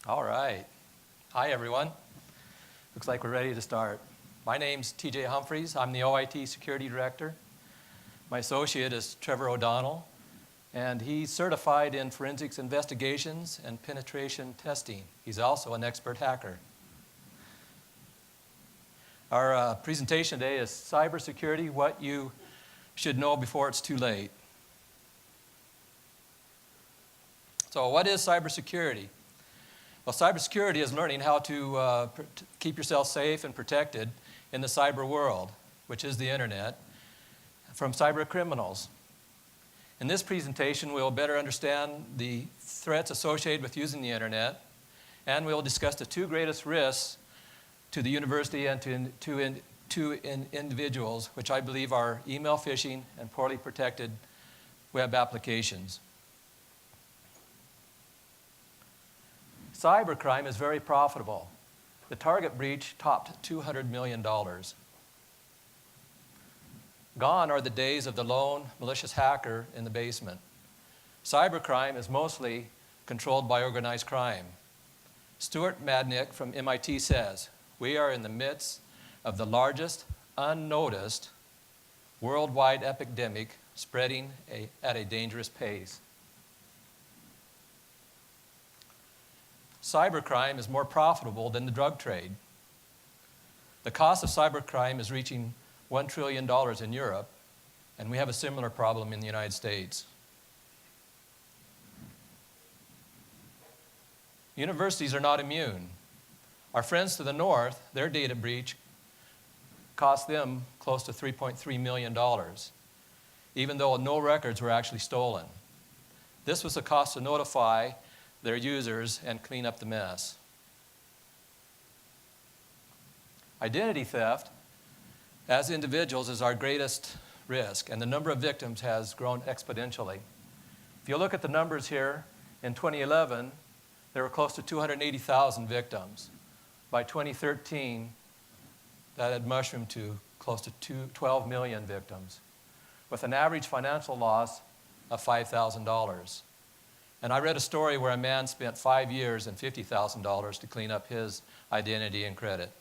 All right. Hi, everyone. Looks like we're ready to start. My name's TJ Humphries. I'm the OIT Security Director. My associate is Trevor O'Donnell, and he's certified in forensics investigations and penetration testing. He's also an expert hacker. Our presentation today is cybersecurity, what you should know before it's too late. So what is cybersecurity? Well, cybersecurity is learning how to keep yourself safe and protected in the cyber world, which is the internet, from cyber criminals. In this presentation, we'll better understand the threats associated with using the internet, and we'll discuss the two greatest risks to the university and to individuals, which I believe are email phishing and poorly protected web applications. Cybercrime is very profitable. The Target breach topped $200 million. Gone are the days of the lone malicious hacker in the basement. Cybercrime is mostly controlled by organized crime. Stuart Madnick from MIT says, "We are in the midst of the largest unnoticed worldwide epidemic spreading at a dangerous pace." Cybercrime is more profitable than the drug trade. The cost of cybercrime is reaching $1 trillion in Europe, and we have a similar problem in the United States. Universities are not immune. Our friends to the north, their data breach cost them close to $3.3 million, even though no records were actually stolen. This was the cost to notify their users and clean up the mess. Identity theft, as individuals, is our greatest risk, and the number of victims has grown exponentially. If you look at the numbers here, in 2011, there were close to 280,000 victims. By 2013, that had mushroomed to close to 12 million victims, with an average financial loss of $5,000. And I read a story where a man spent 5 years and $50,000 to clean up his identity and credit.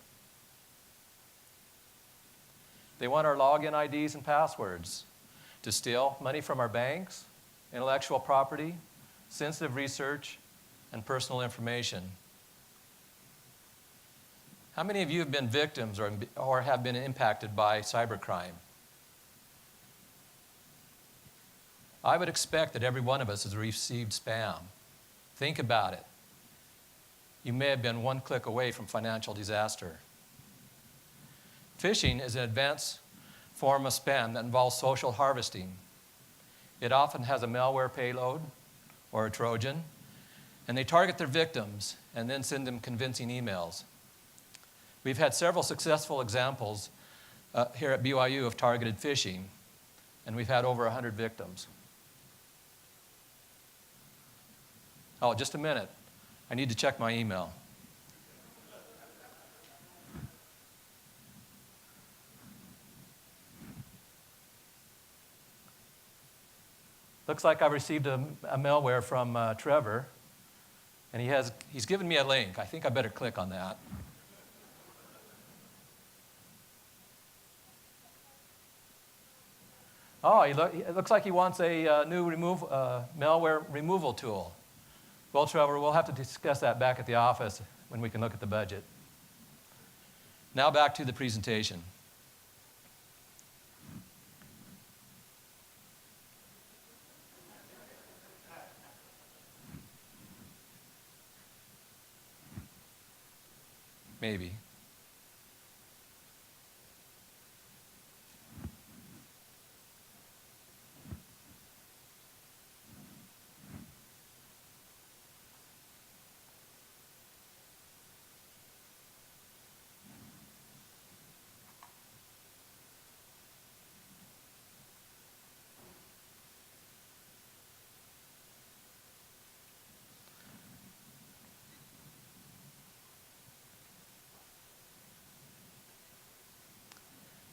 They want our login IDs and passwords to steal money from our banks, intellectual property, sensitive research, and personal information. How many of you have been victims or have been impacted by cybercrime? I would expect that every one of us has received spam. Think about it. You may have been one click away from financial disaster. Phishing is an advanced form of spam that involves social harvesting. It often has a malware payload or a Trojan, and they target their victims and then send them convincing emails. We've had several successful examples here at BYU of targeted phishing, and we've had over 100 victims. Oh, just a minute. I need to check my email. Looks like I've received a malware from Trevor, and he's given me a link. I think I better click on that. Oh, it looks like he wants a new malware removal tool. Well, Trevor, we'll have to discuss that back at the office when we can look at the budget. Now back to the presentation. Maybe.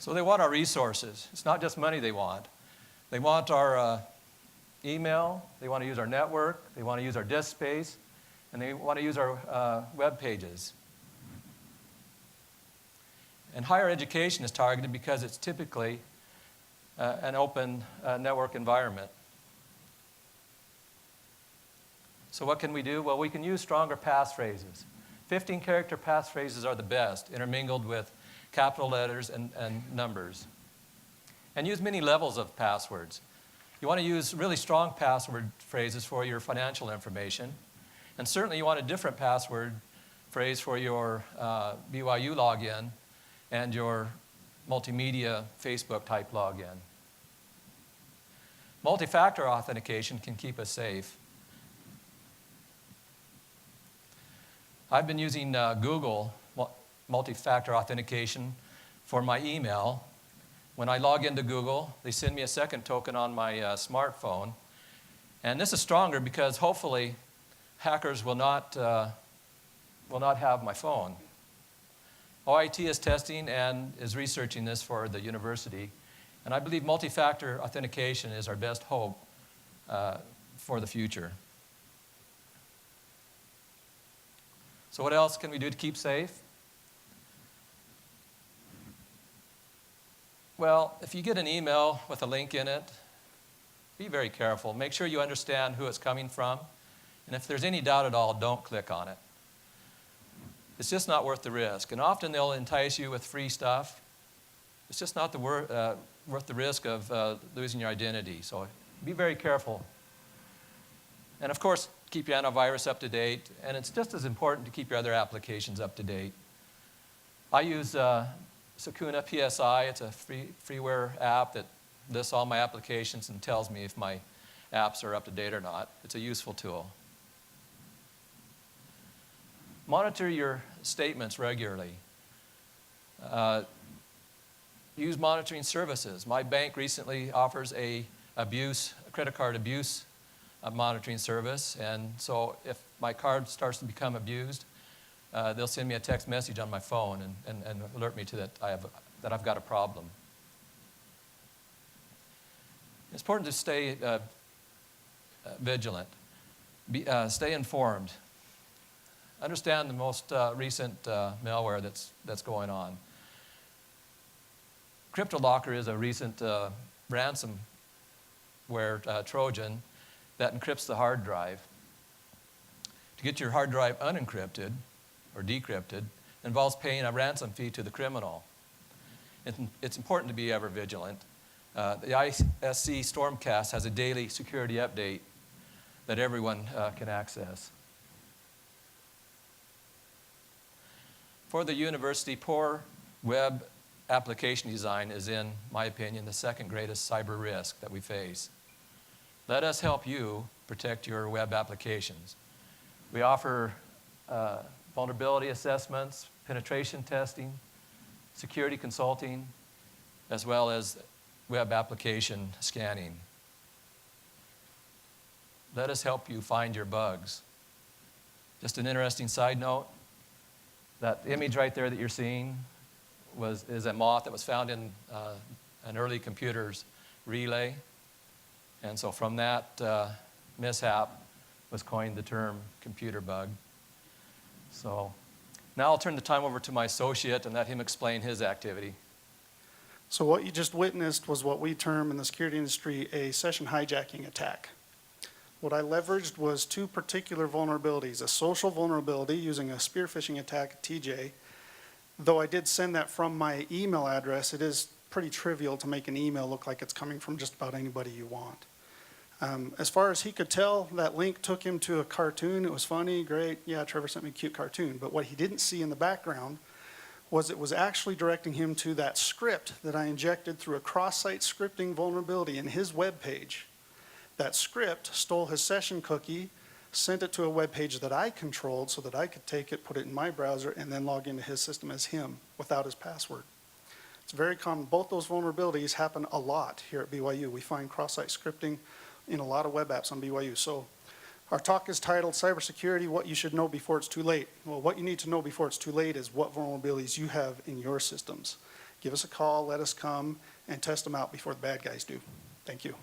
So they want our resources. It's not just money they want. They want our email. They want to use our network. They want to use our disk space. and they want to use our web pages. And higher education is targeted because it's typically an open network environment. So what can we do? Well, we can use stronger passphrases. 15-character passphrases are the best, intermingled with capital letters and numbers. And use many levels of passwords. You want to use really strong password phrases for your financial information. And certainly you want a different password phrase for your BYU login and your multimedia Facebook type login. Multifactor authentication can keep us safe. I've been using Google multi-factor authentication for my email. When I log into Google, they send me a second token on my smartphone. And this is stronger because hopefully hackers will not have my phone. OIT is testing and is researching this for the university. And I believe multi-factor authentication is our best hope for the future. So what else can we do to keep safe? Well, if you get an email with a link in it, be very careful. Make sure you understand who it's coming from. And if there's any doubt at all, don't click on it. It's just not worth the risk. And often they'll entice you with free stuff. It's just not worth the risk of losing your identity. So be very careful. And of course, keep your antivirus up to date. And it's just as important to keep your other applications up to date. I use Sakuna PSI. It's a freeware app that lists all my applications and tells me if my apps are up to date or not. It's a useful tool. Monitor your statements regularly. Use monitoring services. My bank recently offers a credit card abuse monitoring service, and so if my card starts to become abused, they'll send me a text message on my phone and alert me to that I've got a problem. It's important to stay vigilant, stay informed. Understand the most recent malware that's going on. CryptoLocker is a recent ransomware Trojan that encrypts the hard drive. To get your hard drive unencrypted or decrypted involves paying a ransom fee to the criminal. It's important to be ever vigilant. The ISC Stormcast has a daily security update that everyone can access. For the university, poor web application design is, in my opinion, the second greatest cyber risk that we face. Let us help you protect your web applications. We offer vulnerability assessments, penetration testing, security consulting, as well as web application scanning. Let us help you find your bugs. Just an interesting side note, that image right there that you're seeing is a moth that was found in an early computer's relay. And so from that mishap was coined the term computer bug. So now I'll turn the time over to my associate and let him explain his activity. So what you just witnessed was what we term in the security industry a session hijacking attack. What I leveraged was two particular vulnerabilities, a social vulnerability using a spear phishing attack at TJ. Though I did send that from my email address, it is pretty trivial to make an email look like it's coming from just about anybody you want. As far as he could tell, that link took him to a cartoon. It was funny, great. Yeah, Trevor sent me a cute cartoon. But what he didn't see in the background was it was actually directing him to that script that I injected through a cross-site scripting vulnerability in his web page. That script stole his session cookie, sent it to a web page that I controlled so that I could take it, put it in my browser, and then log into his system as him without his password. It's very common. Both those vulnerabilities happen a lot here at BYU. We find cross-site scripting in a lot of web apps on BYU. So our talk is titled Cybersecurity, What You Should Know Before It's Too Late. Well, what you need to know before it's too late is what vulnerabilities you have in your systems. Give us a call, let us come, and test them out before the bad guys do. Thank you.